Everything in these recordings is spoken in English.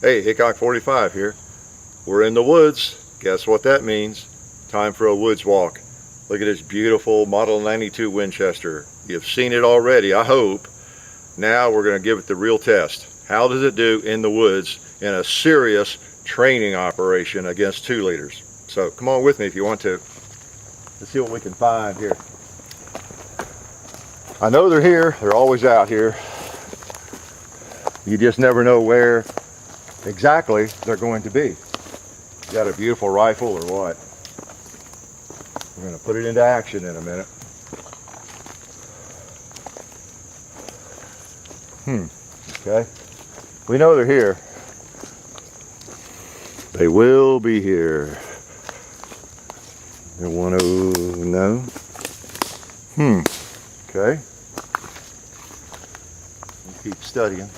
Hey, Hickok 45 here. We're in the woods. Guess what that means? Time for a woods walk. Look at this beautiful Model 92 Winchester. You've seen it already, I hope. Now we're going to give it the real test. How does it do in the woods in a serious training operation against 2-liters? So come on with me if you want to. Let's see what we can find here. I know they're here. They're always out here. You just never know where exactly they're going to be. You got a beautiful rifle or what? We're going to put it into action in a minute. Okay. We know they're here. They will be here. They want to know. Okay. We'll keep studying.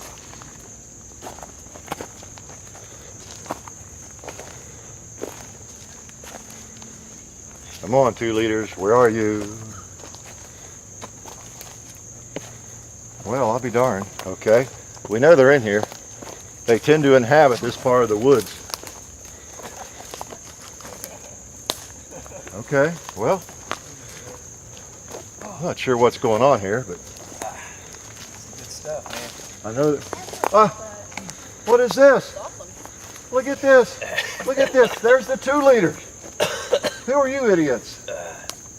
Come on, 2-liters, where are you? Well, I'll be darned. Okay. We know they're in here. They tend to inhabit this part of the woods. Okay, well, I'm not sure what's going on here, but Good stuff, I know that. What is this? Look at this. Look at this. There's the 2-liters. Who are you idiots?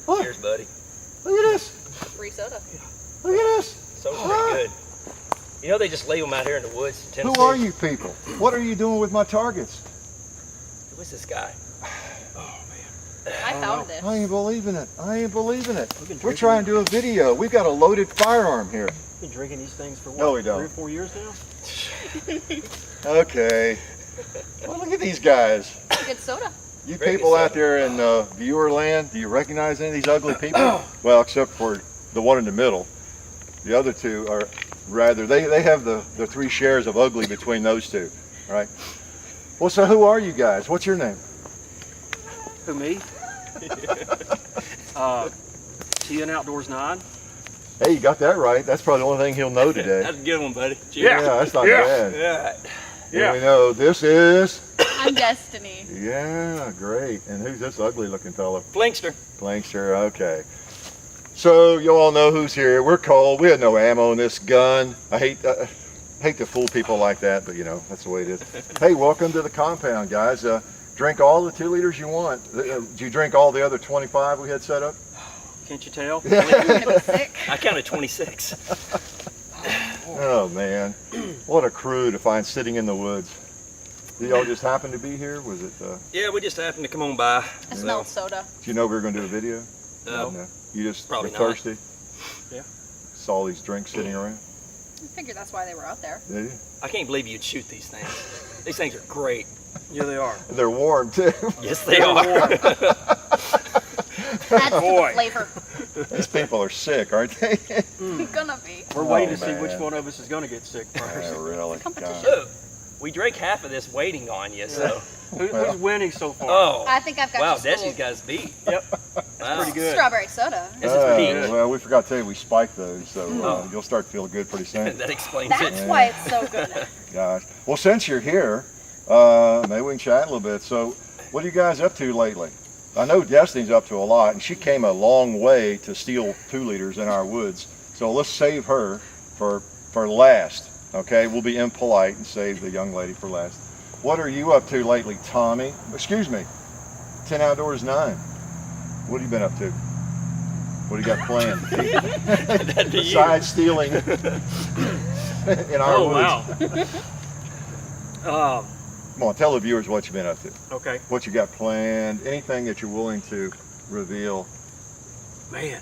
Look. Cheers, buddy. Look at this. Free soda. Look at this. Soda's pretty good. You know they just leave them out here in the woods in Tennessee. Who are you people? What are you doing with my targets? Who is this guy? Oh, man. I found this. I ain't believing it. I ain't believing it. been We're drinking- trying to do a video. We've got a loaded firearm here. Been drinking these things for what? No, we don't. 3 or 4 years now? Okay. Well, look at these guys. Good soda. You Very people good out there in viewer land, do you recognize any of these ugly people? Well, except for the one in the middle. The other two are rather, they have the 3 shares of ugly between those two, right? Well, so who are you guys? What's your name? Who, me? TN Outdoors 9. Hey, you got that right. That's probably the only thing he'll know today. That's a good one, buddy. Cheers. Yeah, that's not bad. Yeah. And we know this is, I'm Destiny. yeah, great. And who's this ugly looking fella? Flinkster. Plankster, okay. So you all know who's here. We're cold. We had no ammo in this gun. I hate to fool people like that, but you know, that's the way it is. Hey, welcome to the compound, guys. Drink all the 2-liters you want. Did you drink all the other 25 we had set up? Can't you tell? I'm gonna be sick. I counted 26. Oh man, what a crew to find sitting in the woods. Did y'all just happen to be here? Was it? Yeah, we just happened to come on by. I smelled soda. Did you know we were going to do a video? No. You just Probably were not. thirsty? Yeah. Saw these drinks sitting around? I figured that's why they were out there. Did you? I can't believe you'd shoot these things. These things are great. Yeah, they are. They're warm too. Yes, they are. Adds to the Boy. flavor. These people are sick, aren't they? Gonna be. We're waiting to see man. which one of us is going to get sick first. Oh, really? Competition. God. Look, we drank half of this waiting on you, so. Who's winning so far? Oh. I think I've got Wow, you schooled. Desi's got us beat. Yep. Wow. Pretty good. Strawberry soda. This is peach. Well, we forgot to tell you we spiked those, so Oh. you'll start feeling good pretty soon. That explains That's it. why it's so good. Gosh. Well, since you're here, maybe we can chat a little bit. So, what are you guys up to lately? I know Destiny's up to a lot, and she came a long way to steal 2-liters in our woods. So let's save her for last. Okay, we'll be impolite and save the young lady for last. What are you up to lately, Tommy? Excuse me, 10 Outdoors 9. What have you been up to? What do you got planned? That'd be you. Besides stealing in our woods. Wow. Come on, tell the viewers what you've been up to. Okay. What you got planned, anything that you're willing to reveal. Man.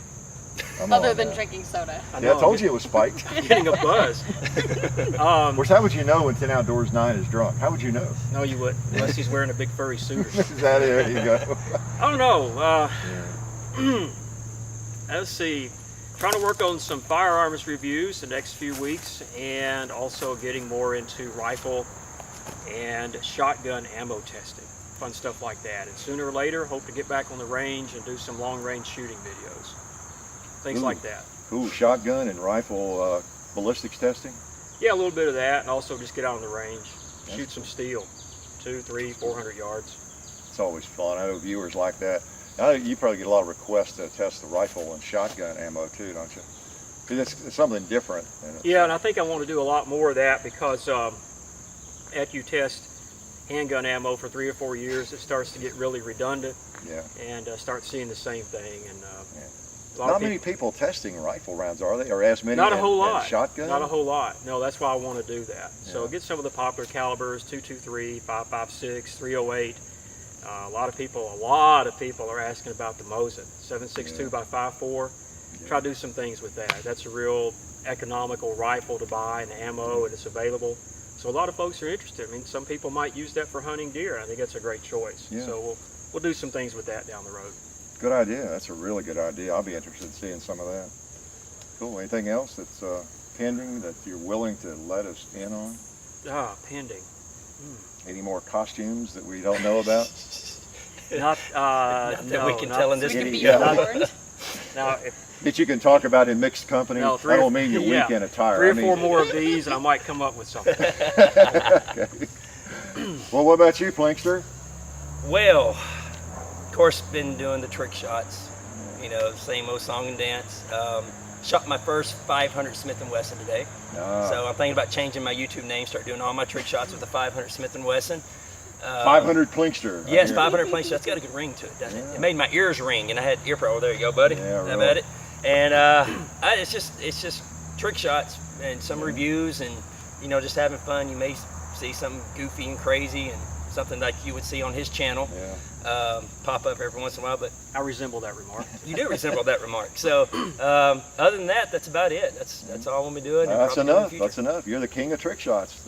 I'm Other on than that. drinking soda. Yeah, I told you it was spiked. I'm getting a buzz. Of course, how would you know when 10 Outdoors 9 is drunk? How would you know? No, you wouldn't, unless he's wearing a big furry suit. Is that it? There you go. I don't know. Yeah. Let's see. Trying to work on some firearms reviews the next few weeks, and also getting more into rifle and shotgun ammo testing. Fun stuff like that. And sooner or later, hope to get back on the range and do some long-range shooting videos. Things like that. Ooh, shotgun and rifle ballistics testing? Yeah, a little bit of that, and also just get out on the range. shoot some steel, 200, 300, 400 yards. It's always fun. I know viewers like that. I know you probably get a lot of requests to test the rifle and shotgun ammo too, don't you? 'Cause it's something different. Yeah, and I think I want to do a lot more of that because after you test handgun ammo for 3 or 4 years, it starts to get really redundant. Yeah. And start seeing the same thing. And not many people testing rifle rounds, are they? Or as many not a in, whole in lot. shotgun? Not a whole lot. No, that's why I want to do that. So Yeah. get some of the popular calibers, 223, 5.56, 308. A lot of people are asking about the Mosin, 7.62 by 5.4. Try to do some things with that. That's a real economical rifle to buy and ammo, and it's available. So a lot of folks are interested. I mean, some people might use that for hunting deer. I think that's a great choice. Yeah. So we'll do some things with that down the road. Good idea. That's a really good idea. I'll be interested in seeing some of that. Cool. Anything else that's pending that you're willing to let us in on? Pending. Any more costumes that we don't know about? Not Not that we can tell in this We can be Yeah. warned. Now, That you can talk about in mixed company? No, I don't mean your yeah, weekend attire. 3 I or mean, 4 more of these, and I might come up with something. Okay. Well, what about you, Plinkster? Well, of course, been doing the trick shots. You know, same old song and dance. Shot my first 500 Smith & Wesson today. So I'm thinking about changing my YouTube name, start doing all my trick shots with the 500 Smith & Wesson. 500 Plinkster. Yes, 500 Plinkster. That's got a good ring to it, doesn't it? It made my ears ring, and I had ear pro. There you go, buddy. Yeah, How really. about it? And it's just trick shots and some reviews, and you know, just having fun. You may see something goofy and crazy, and something like you would see on his channel pop up every once in a while. But I resemble that remark. you do resemble that remark. So other than that, that's about it. That's all I'm gonna be doing. and That's probably do in the enough. future. That's enough. You're the king of trick shots.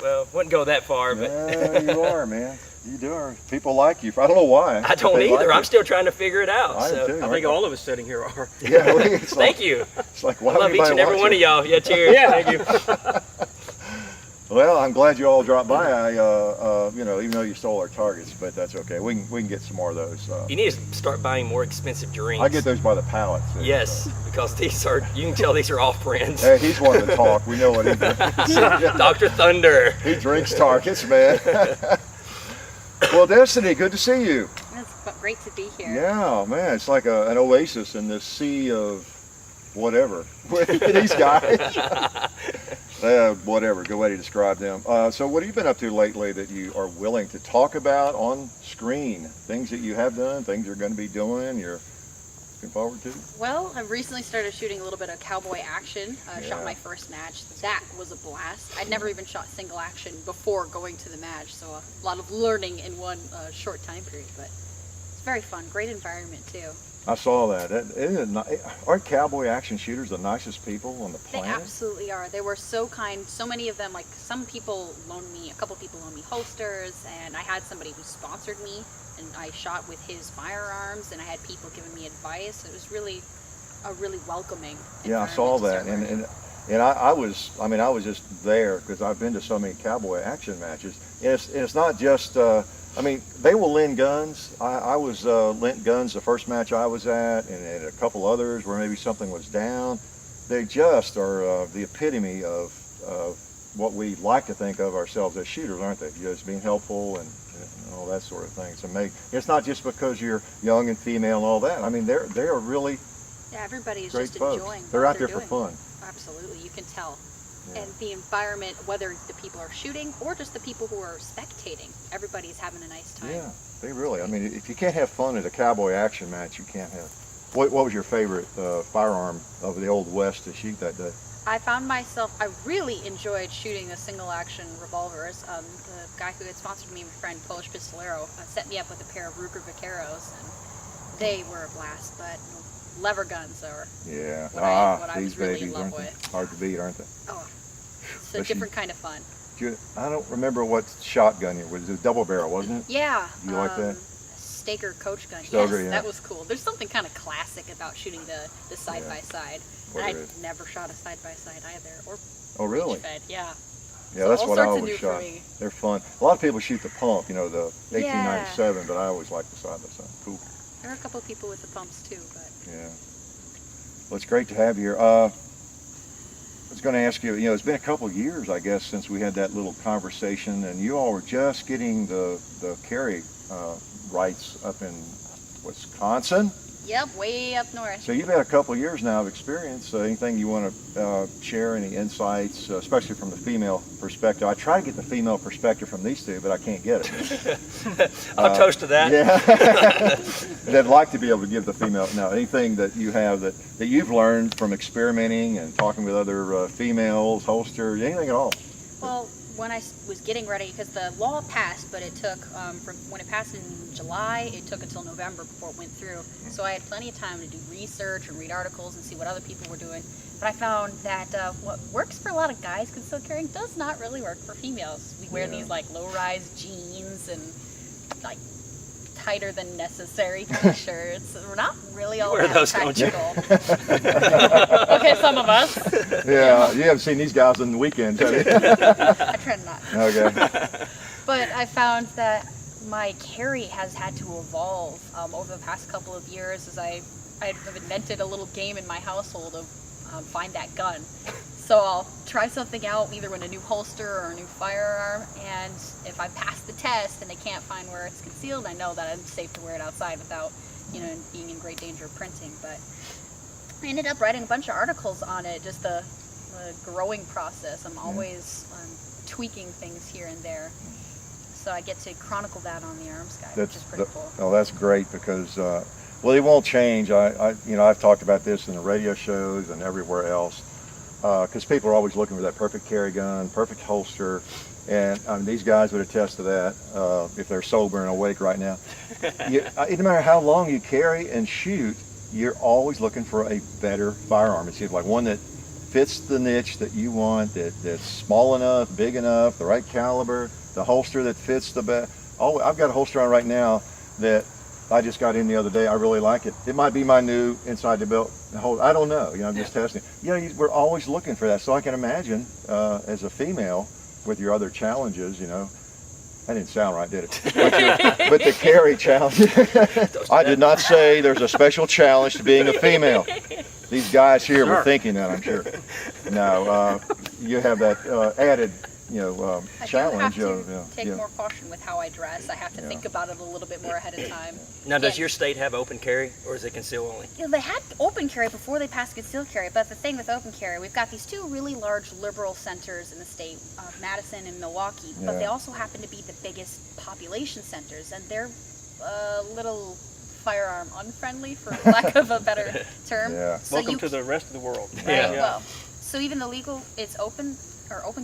Well, wouldn't go that far, but Yeah, you are, man. You do. People like you. I don't know why. I but don't they either. like I'm it. still trying to figure it out. I am So too. I think all of us sitting here are. Yeah, it's like, thank you. It's like, why I love would each anybody and every watch one it? of y'all. Yeah, cheers. Yeah, thank you. Well, I'm glad you all dropped by. I, you know, even though you stole our targets, but that's okay. We can get some more of those. You need to start buying more expensive drinks. I get those by the pallet. Too, Yes, because these are, you can tell these are off brands. Hey, he's one to talk. We know what he drinks. Dr. Thunder. He drinks targets, man. Well, Destiny, good to see you. It's great to be here. Yeah, man, it's like an oasis in this sea of whatever. These guys. Whatever, good way to describe them. So what have you been up to lately that you are willing to talk about on screen? Things that you have done, things you're going to be doing, you're looking forward to? Well, I've recently started shooting a little bit of cowboy action. Yeah. Shot my first match. That was a blast. I'd never even shot single action before going to the match, so a lot of learning in one short time period, but it's very fun. Great environment too. I saw that. Aren't cowboy action shooters the nicest people on the They planet? absolutely are. They were so kind. So many of them, like some people loaned me, a couple people loaned me holsters, and I had somebody who sponsored me, and I shot with his firearms, and I had people giving me advice. It was really a really welcoming Yeah, I saw that, environment to start learning. and I was just there because I've been to so many cowboy action matches. And it's not just. I mean, they will lend guns. I was lent guns the first match I was at, and a couple others where maybe something was down. They just are the epitome of what we like to think of ourselves as shooters, aren't they? Just being helpful and all that sort of thing. So it's not just because you're young and female and all that. I mean, they are really Yeah, everybody is great just folks. enjoying. They're what out there for doing. fun. Absolutely, you can tell. Yeah. And the environment, whether the people are shooting or just the people who are spectating, everybody's having a nice time. Yeah, they really. I mean, if you can't have fun at a cowboy action match, you can't have. What was your favorite firearm of the Old West to shoot that day? I found myself, I really enjoyed shooting the single action revolvers. The guy who had sponsored me, my friend Polish Pistolero, set me up with a pair of Ruger Vaqueros, and they were a blast, but lever guns are what I these was really babies, in love aren't they? with. Hard to beat, aren't they? Oh, it's a But you- different kind of fun. I don't remember what shotgun it was. It was a double barrel, wasn't it? Yeah. You like that? Staker coach gun. Stoker, Yes, yeah. that was cool. There's something kind of classic about shooting the side by side. Well, And there I'd is. never shot a side by side either, or Oh, really? reach fed. Yeah. Yeah, So that's all what I sorts of always new shot. for me. They're fun. A lot of people shoot the pump, you know, the 1897, but I always like the side by side. Cool. There are a couple people with the pumps too, but Yeah. Well, it's great to have you here. was going to ask you, it's been a couple of years, I guess, since we had that little conversation, and you all were just getting the carry rights up in Wisconsin. Yep, way up north. So you've had a couple of years now of experience. Anything you want to share, any insights, especially from the female perspective? I try to get the female perspective from these two, but I can't get it. I'll toast to that. Yeah. They'd like to be able to give the female, anything that you have that you've learned from experimenting and talking with other females, holster, anything at all. Well, when I was getting ready, because the law passed, but it took, from when it passed in July, it took until November before it went through. So I had plenty of time to do research and read articles and see what other people were doing. But I found that what works for a lot of guys concealed carrying does not really work for females. We wear these like low-rise jeans and like tighter than necessary t-shirts. We're not really all that those, don't you? practical. Okay, some of us. Yeah, you haven't seen these guys on the weekends, have you? I try not. Okay. But I found that my carry has had to evolve over the past couple of years as I've invented a little game in my household of find that gun. So I'll try something out either in a new holster or a new firearm, and if I pass the test and they can't find where it's concealed, I know that I'm safe to wear it outside without, being in great danger of printing. But I ended up writing a bunch of articles on it, just the growing process. I'm always tweaking things here and there. So I get to chronicle that on the Arms Guide, which is pretty cool. Oh, that's great because, it won't change. I've talked about this in the radio shows and everywhere else because people are always looking for that perfect carry gun, perfect holster, and these guys would attest to that if they're sober and awake right now. It no matter how long you carry and shoot, you're always looking for a better firearm. It's like one that fits the niche that you want, that's small enough, big enough, the right caliber, the holster that fits the best. Oh, I've got a holster on right now that I just got in the other day. I really like it. It might be my new inside the belt holster. I don't know. I'm just testing. We're always looking for that. So I can imagine as a female with your other challenges, that didn't sound right, did it? But the carry challenge. I did not say there's a special challenge to being a female. These guys here were thinking that, I'm sure. No, you have that added, challenge. I do have to take more caution with how I dress. I have to think about it a little bit more ahead of time. Now, does your state have open carry, or is it conceal only? They had open carry before they passed concealed carry, but the thing with open carry, we've got these two really large liberal centers in the state, Madison and Milwaukee, but they also happen to be the biggest population centers, and they're a little firearm unfriendly, for lack of a better term. Yeah. So Welcome to the rest of the world. Right, well, so even the legal, it's open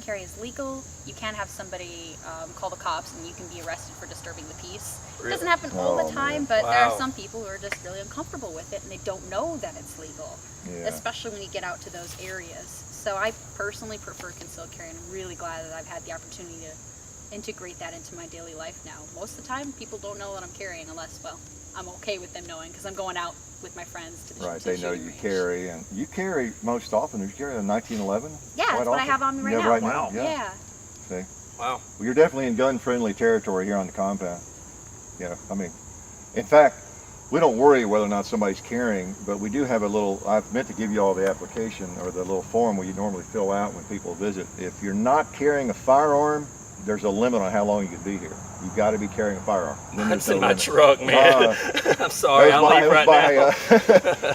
carry is legal. You can have somebody call the cops and you can be arrested for disturbing the peace. Really? It doesn't happen all the time, but Wow. there are some people who are just really uncomfortable with it and they don't know that it's legal, especially when you get out to those areas. So I personally prefer concealed carry, and I'm really glad that I've had the opportunity to integrate that into my daily life now. Most of the time, people don't know that I'm carrying unless, I'm okay with them knowing because I'm going out with my friends to the Right, to the they know shooting you range. carry, and you carry most often. You carry a 1911? Yeah, that's what I have on me right Yeah, now. right now. Yeah. See? Wow. Well, you're definitely in gun-friendly territory here on the compound. In fact, we don't worry whether or not somebody's carrying, but we do have a little, I've meant to give you all the application or the little form where you normally fill out when people visit. If you're not carrying a firearm, there's a limit on how long you can be here. You've got to be carrying a firearm. That's in my truck, man. I'm sorry, I'll leave right now.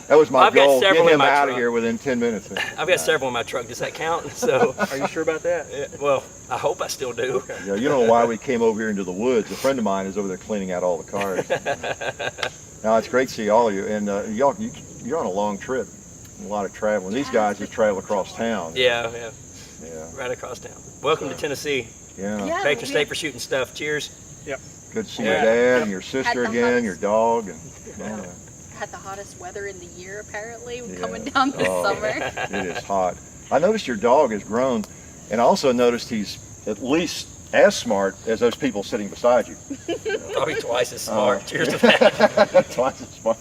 That was my I've got goal. Get several in him my out of truck. here within 10 minutes. I've got several in my truck. Does that count? So, Are you sure about that? well, I hope I still do. Yeah, you don't know why we came over here into the woods. A friend of mine is over there cleaning out all the cars. Now, it's great to see all of you. And you're on a long trip, a lot of traveling. These guys just travel across town. Yeah, Yeah. right across town. Welcome to Tennessee. Yeah. Patron state for shooting stuff. Cheers. Good to see your dad and your sister Had the again, hugs. your dog. And, Had the hottest weather in the year apparently coming down this summer. It is hot. I noticed your dog has grown, and I also noticed he's at least as smart as those people sitting beside you. Probably twice as smart. Cheers to that. Twice as smart.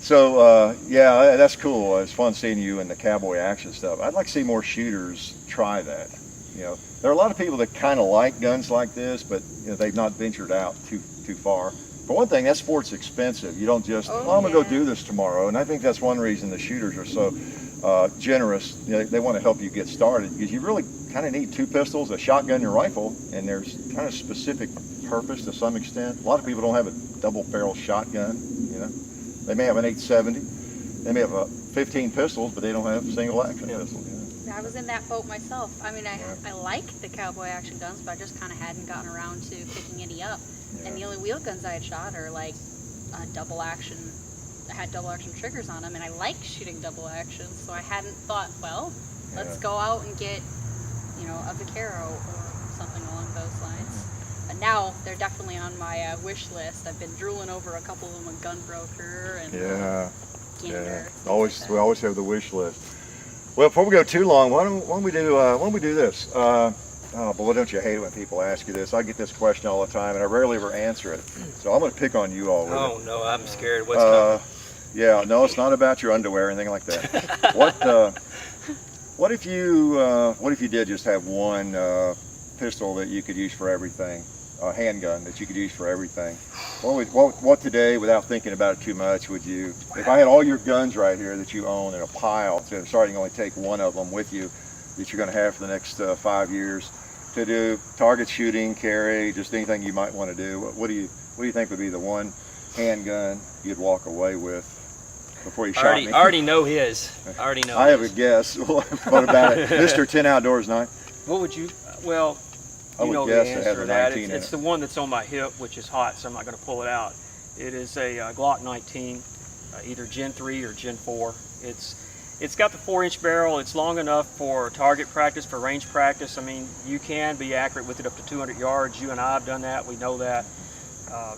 So, that's cool. It's fun seeing you in the cowboy action stuff. I'd like to see more shooters try that. There are a lot of people that kind of like guns like this, but they've not ventured out too far. For one thing, that sport's expensive. You don't just, I'm going to go do this tomorrow. And I think that's one reason the shooters are so generous. You know, they want to help you get started because you really kind of need 2 pistols, a shotgun, and a rifle, and there's kind of specific purpose to some extent. A lot of people don't have a double-barrel shotgun. You know, they may have an 870, they may have 15 pistols, but they don't have single-action pistols. You know? I was in that boat myself. I mean, I like the Cowboy action guns, but I just kind of hadn't gotten around to picking any up. And the only wheel guns I had shot are like double action. I had double action triggers on them, and I like shooting double action, so I hadn't thought, well, let's go out and get, you know, a Vaquero or something along those lines. And now they're definitely on my wish list. I've been drooling over a couple of them with Gunbroker and Gander. We always have the wish list. Well, before we go too long, why don't we do this? Oh, boy, don't you hate it when people ask you this? I get this question all the time, and I rarely ever answer it. So I'm going to pick on you all with it. Oh no, I'm scared. What's coming? Yeah, no, it's not about your underwear or anything like that. What if you did just have one pistol that you could use for everything, a handgun that you could use for everything? What today, without thinking about it too much, would you? If I had all your guns right here that you own in a pile, so sorry, you can only take one of them with you that you're going to have for the next 5 years to do target shooting, carry, just anything you might want to do. What do you think would be the one handgun you'd walk away with before you shot me? I already know his. I have a guess. What about it? Mr. 10 Outdoors 9? What would you, well, I you would know the guess it has answer a to that. 19 in It's it. the one that's on my hip, which is hot, so I'm not going to pull it out. It is a Glock 19, either Gen 3 or Gen 4. It's got the 4-inch barrel. It's long enough for target practice, for range practice. I mean, you can be accurate with it up to 200 yards. You and I have done that. We know that.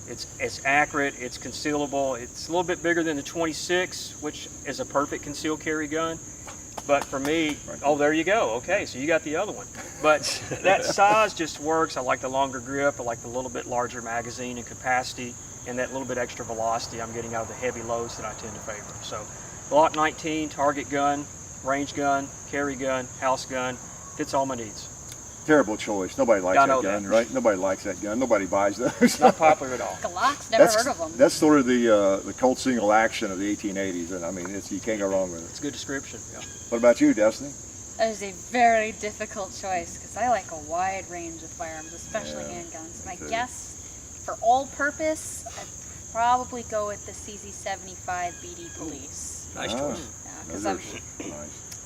It's accurate. It's concealable. It's a little bit bigger than the 26, which is a perfect concealed carry gun. But for me, oh, there you go. Okay, so you got the other one. But that size just works. I like the longer grip. I like the little bit larger magazine and capacity, and that little bit extra velocity I'm getting out of the heavy loads that I tend to favor. So Glock 19, target gun, range gun, carry gun, house gun, fits all my needs. Terrible choice. Nobody likes that gun, right? Nobody likes that gun. Nobody buys those. Not popular at all. Glocks, never heard of them. That's sort of the Colt single action of the 1880s, and I mean, you can't go wrong with it. It's a good description. Yeah. What about you, Destiny? That is a very difficult choice because I like a wide range of firearms, especially handguns. And I guess for all purpose, I'd probably go with the CZ75 BD Police. Nice choice. Because I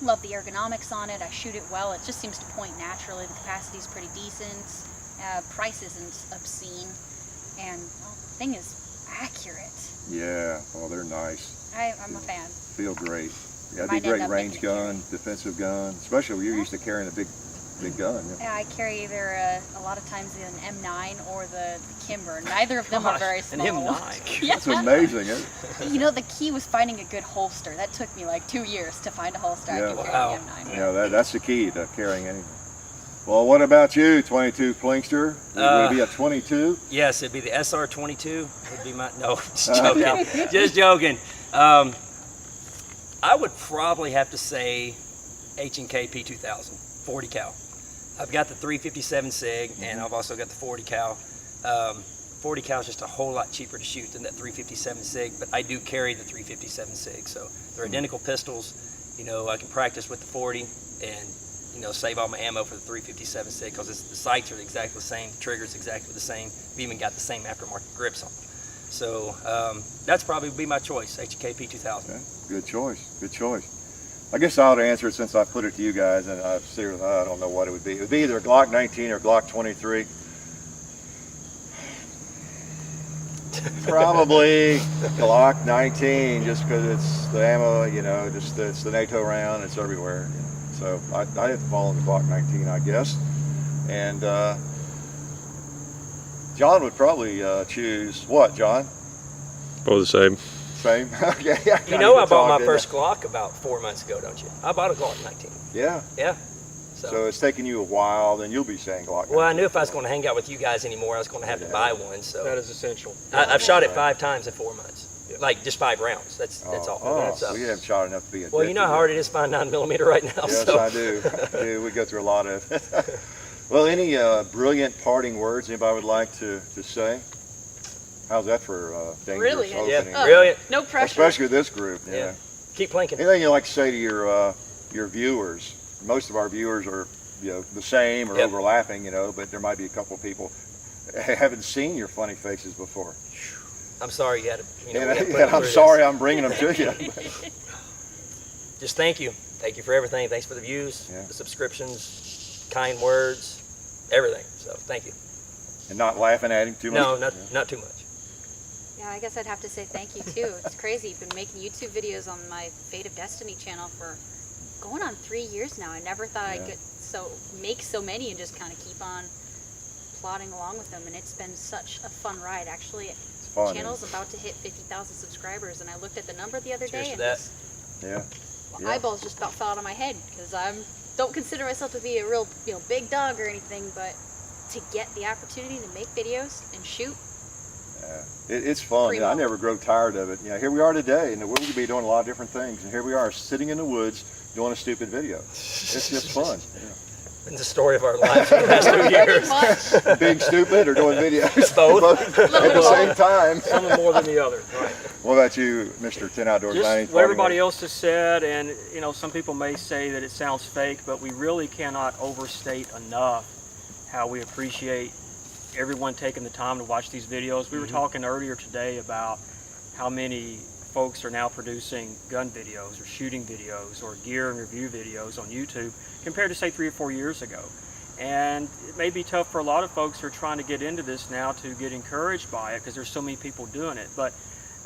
love the ergonomics on it. I shoot it well. It just seems to point naturally. The capacity is pretty decent. Price isn't obscene, and the thing is accurate. Yeah, well, they're nice. I'm a fan. Feel great. Yeah, it'd Might be a great end up range making a gun, defensive gun, especially when you're used to carrying a big gun. Yeah, I carry either a lot of times an M9 or the Kimber. Neither of them are very small. An M9. Yeah. That's amazing, isn't it? You know, the key was finding a good holster. That took me like 2 years to find a holster I could carry an M9. Yeah, that's the key to carrying anything. Well, what about you, 22 Plinkster? Would it be a 22? Yes, it'd be the SR22. It'd be my no, just joking. Just joking. I would probably have to say H&K P2000, 40 cal. I've got the 357 SIG, and I've also got the 40 cal. 40 cal is just a whole lot cheaper to shoot than that 357 SIG, but I do carry the 357 SIG, so they're identical pistols. You know, I can practice with the 40 and, you know, save all my ammo for the 357 SIG because the sights are exactly the same, the trigger's exactly the same. We've even got the same aftermarket grips on them. So that's probably be my choice, H&K P2000. Okay. Good choice, good choice. I guess I ought to answer it since I put it to you guys, and I don't know what it would be. It would be either a Glock 19 or Glock 23. Probably Glock 19, just because it's the ammo, you know, just it's the NATO round, it's everywhere. You know. So I have to fall in the Glock 19, I guess. And John would probably choose what, John? Both the same. Same? Okay. Yeah, You know, I bought my first Glock about 4 months ago, don't you? I bought a Glock 19. Yeah. Yeah. So it's taken you a while, then you'll be saying Glock 19. Well, I knew if I was going to hang out with you guys anymore, I was going to have to buy one. So That is essential. I've shot it 5 times in 4 months, like just 5 rounds. That's all. Oh, so you haven't shot enough to be addicted. Well, you know how hard it is to find 9mm right now. Yes, so. I do. We go through a lot of it. Well, any brilliant parting words anybody would like to say? How's that for dangerous Brilliant. opening? Yeah, brilliant. No pressure. Especially with this group. Yeah. Keep planking. Anything you'd like to say to your viewers? Most of our viewers are, the same or Yep. overlapping, but there might be a couple of people haven't seen your funny faces before. I'm sorry you had to. We And, had to put and through I'm this. sorry I'm bringing them to you. Just thank you. Thank you for everything. Thanks for the views, Yeah. the subscriptions, kind words, everything. So thank you. And not laughing at him too much. No, not too much. Yeah, I guess I'd have to say thank you too. It's crazy. You've been making YouTube videos on my Fate of Destiny channel for going on 3 years now. I never thought I'd make so many and just kind of keep on plodding along with them. And it's been such a fun ride. Actually, fun, the channel's about to hit 50,000 subscribers, and I looked at the number the other Cheers day, to and that. Yeah. my eyeballs just about fell out of my head because don't consider myself to be a real big dog or anything, but to get the opportunity to make videos and shoot. It's fun. Primo. I never grow tired of it. Here we are today, and we're going to be doing a lot of different things. And here we are, sitting in the woods, doing a stupid video. It's just fun. It's the story of our lives for the past 2 years. Pretty much. Being stupid or doing videos? Both. At the same time. Some more than the other. Right. What about you, Mr. 10 Outdoors? Just what everybody else has said, and some people may say that it sounds fake, but we really cannot overstate enough how we appreciate everyone taking the time to watch these videos. We were talking earlier today about how many folks are now producing gun videos or shooting videos or gear and review videos on YouTube compared to say 3 or 4 years ago. And it may be tough for a lot of folks who are trying to get into this now to get encouraged by it because there's so many people doing it. But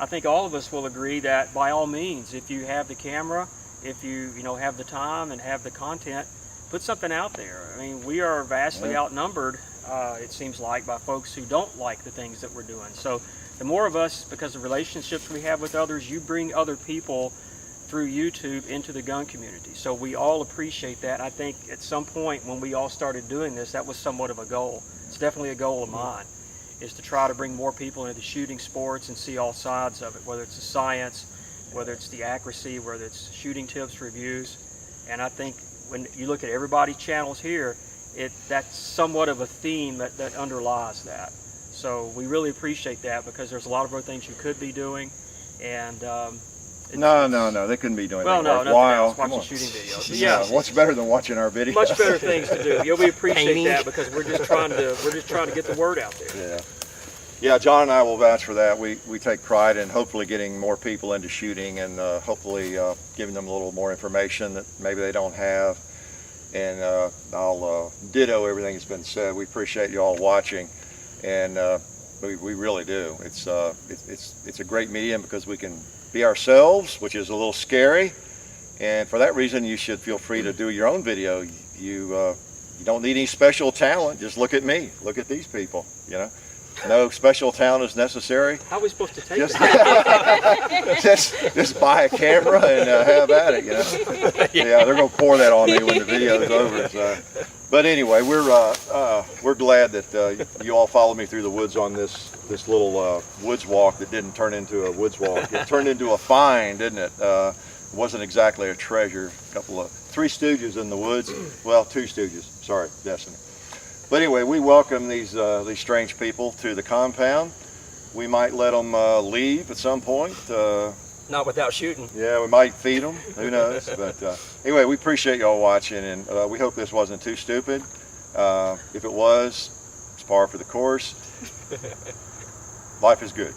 I think all of us will agree that by all means, if you have the camera, if you have the time and have the content, put something out there. I mean, we are vastly outnumbered, it seems like, by folks who don't like the things that we're doing. So the more of us, because of relationships we have with others, you bring other people through YouTube into the gun community. So we all appreciate that. I think at some point when we all started doing this, that was somewhat of a goal. It's definitely a goal of mine, is to try to bring more people into the shooting sports and see all sides of it, whether it's the science, whether it's the accuracy, whether it's shooting tips, reviews. And I think when you look at everybody's channels here, that's somewhat of a theme that underlies that. So we really appreciate that because there's a lot of other things you could be doing. And No, they couldn't be doing well, that. no, nothing Wow, else, come watching on. shooting videos. But Yeah, yeah, what's better than watching our videos? much better things to do. Yeah, we appreciate Painting. that because we're just trying to get the word out there. Yeah, John and I will vouch for that. We take pride in hopefully getting more people into shooting and hopefully giving them a little more information that maybe they don't have. And I'll ditto everything that's been said. We appreciate you all watching, and we really do. It's a great medium because we can be ourselves, which is a little scary. And for that reason, you should feel free to do your own video. You don't need any special talent. Just look at me. Look at these people. No special talent is necessary. How are we supposed to take Just, that? just buy a camera and have at it. Yeah, they're gonna pour that on me when the video is over. So. But anyway, we're glad that you all followed me through the woods on this little woods walk that didn't turn into a woods walk. It turned into a find, didn't it? It wasn't exactly a treasure. Three stooges in the woods. Well, two stooges. Sorry, Destiny. But anyway, we welcome these strange people to the compound. We might let them leave at some point. Not without shooting. Yeah, we might feed them. Who knows? But anyway, we appreciate y'all watching, and we hope this wasn't too stupid. If it was, it's par for the course. Life is good.